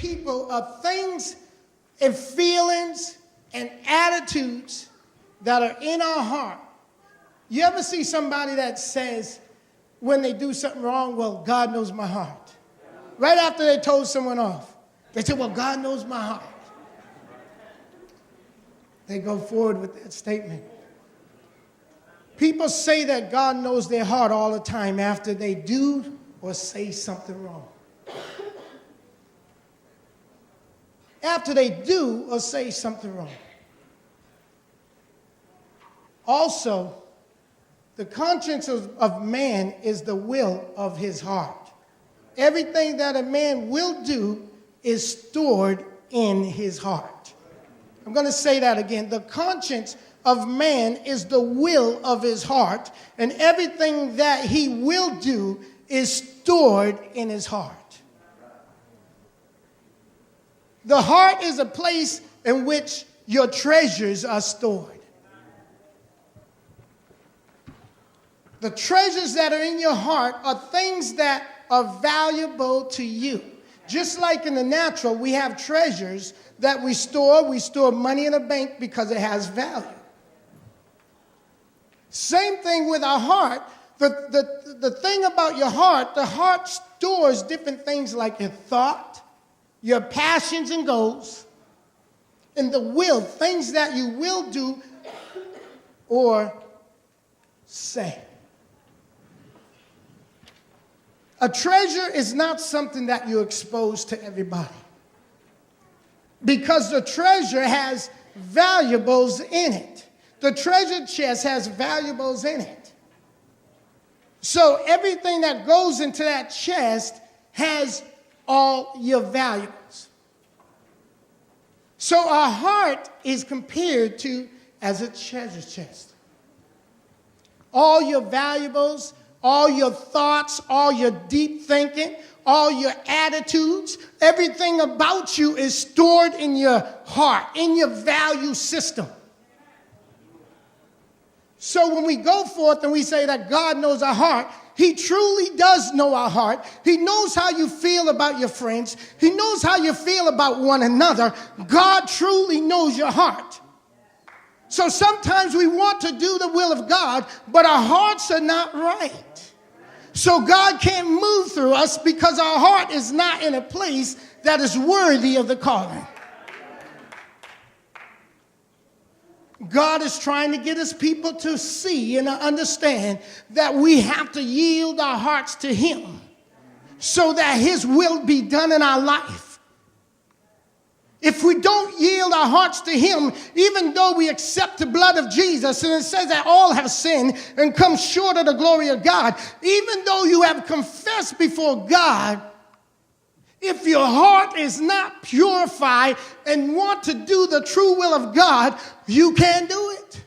people of things and feelings and attitudes that are in our heart. You ever see somebody that says, when they do something wrong, well, God knows my heart. Right after they told someone off, they say, well, God knows my heart. They go forward with that statement. People say that God knows their heart all the time after they do or say something wrong. After they do or say something wrong. Also, the conscience of man is the will of his heart. Everything that a man will do is stored in his heart. I'm going to say that again. The conscience of man is the will of his heart, and everything that he will do is stored in his heart. The heart is a place in which your treasures are stored. The treasures that are in your heart are things that are valuable to you. Just like in the natural, we have treasures that we store. We store money in a bank because it has value. Same thing with our heart. The thing about your heart, the heart stores different things like your thought, your passions and goals, and the will, things that you will do or say. A treasure is not something that you expose to everybody, because the treasure has valuables in it. The treasure chest has valuables in it. So everything that goes into that chest has all your valuables. So our heart is compared to as a treasure chest. All your valuables, all your thoughts, all your deep thinking, all your attitudes, everything about you is stored in your heart, in your value system. So when we go forth and we say that God knows our heart, he truly does know our heart. He knows how you feel about your friends. He knows how you feel about one another. God truly knows your heart. So sometimes we want to do the will of God, but our hearts are not right. So God can't move through us because our heart is not in a place that is worthy of the calling. God is trying to get his people to see and understand that we have to yield our hearts to him so that his will be done in our life. If we don't yield our hearts to him, even though we accept the blood of Jesus, and it says that all have sinned and come short of the glory of God, even though you have confessed before God, if your heart is not purified and want to do the true will of God, you can't do it.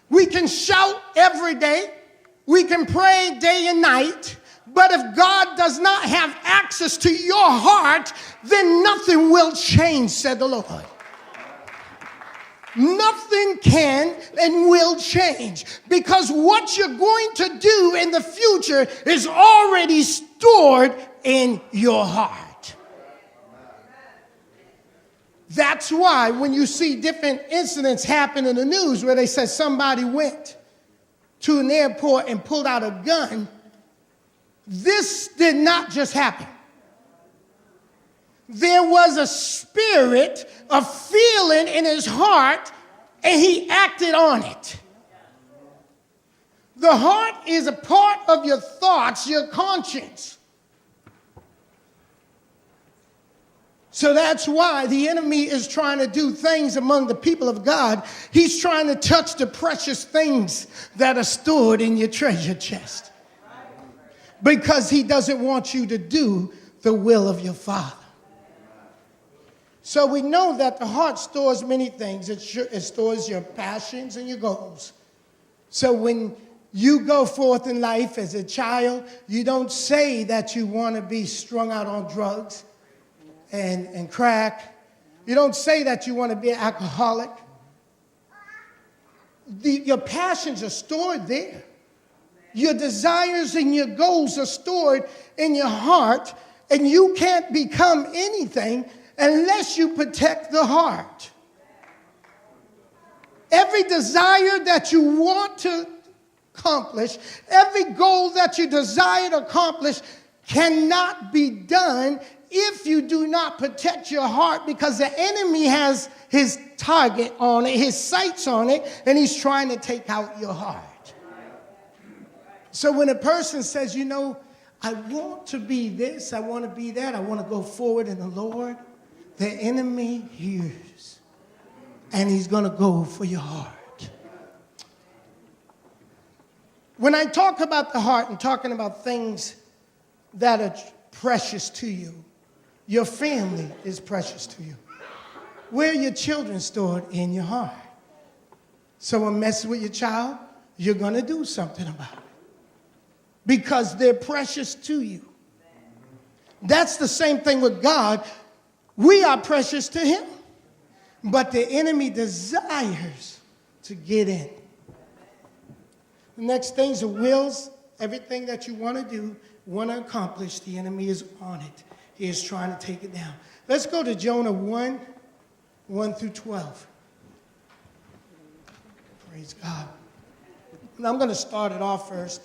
We can shout every day. We can pray day and night. But if God does not have access to your heart, then nothing will change, said the Lord. Nothing can and will change, because what you're going to do in the future is already stored in your heart. That's why when you see different incidents happen in the news where they say somebody went to an airport and pulled out a gun, this did not just happen. There was a spirit of feeling in his heart, and he acted on it. The heart is a part of your thoughts, your conscience. So that's why the enemy is trying to do things among the people of God. He's trying to touch the precious things that are stored in your treasure chest, because he doesn't want you to do the will of your Father. So we know that the heart stores many things. It stores your passions and your goals. So when you go forth in life as a child, you don't say that you want to be strung out on drugs and crack. You don't say that you want to be an alcoholic. Your passions are stored there. Your desires and your goals are stored in your heart, And you can't become anything unless you protect the heart. Every desire that you want to accomplish, every goal that you desire to accomplish cannot be done if you do not protect your heart, because the enemy has his target on it, his sights on it, and he's trying to take out your heart. So when a person says, you know, I want to be this, I want to be that, I want to go forward in the Lord, the enemy hears, and he's going to go for your heart. When I talk about the heart, I'm talking about things that are precious to you. Your family is precious to you. Where are your children stored? In your heart. Someone messes with your child, you're going to do something about it, because they're precious to you. That's the same thing with God. We are precious to him, but the enemy desires to get in. The next things are wills. Everything that you want to do, want to accomplish, the enemy is on it. He is trying to take it down. Let's go to Jonah 1 through 12. Praise God. And I'm going to start it off first.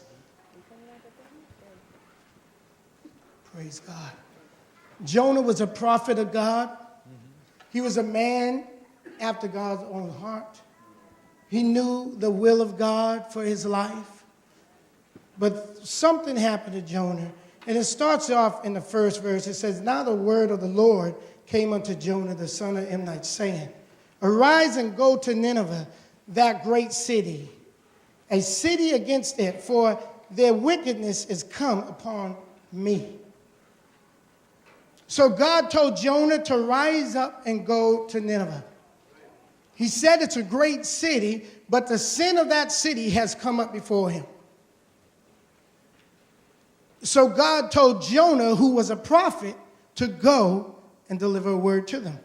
Praise God. Jonah was a prophet of God. He was a man after God's own heart. He knew the will of God for his life. But something happened to Jonah. And it starts off in the first verse. It says, now the word of the Lord came unto Jonah, the son of Amittai, saying, arise and go to Nineveh, that great city, a city against it, for their wickedness is come upon me. So God told Jonah to rise up and go to Nineveh. He said it's a great city, but the sin of that city has come up before him. So God told Jonah, who was a prophet, to go and deliver a word to them.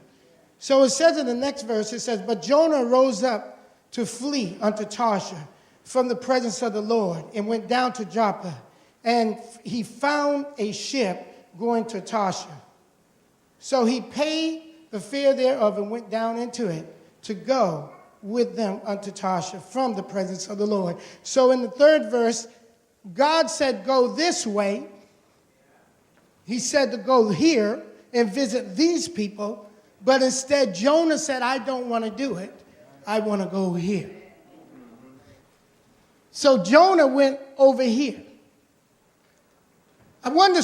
So it says in the next verse, it says, but Jonah rose up to flee unto Tarshish from the presence of the Lord, and went down to Joppa. And he found a ship going to Tarshish. So he paid the fare thereof and went down into it to go with them unto Tarshish from the presence of the Lord. So in the third verse, God said, go this way. He said to go here and visit these people. But instead, Jonah said, I don't want to do it. I want to go here. So Jonah went over here. I wonder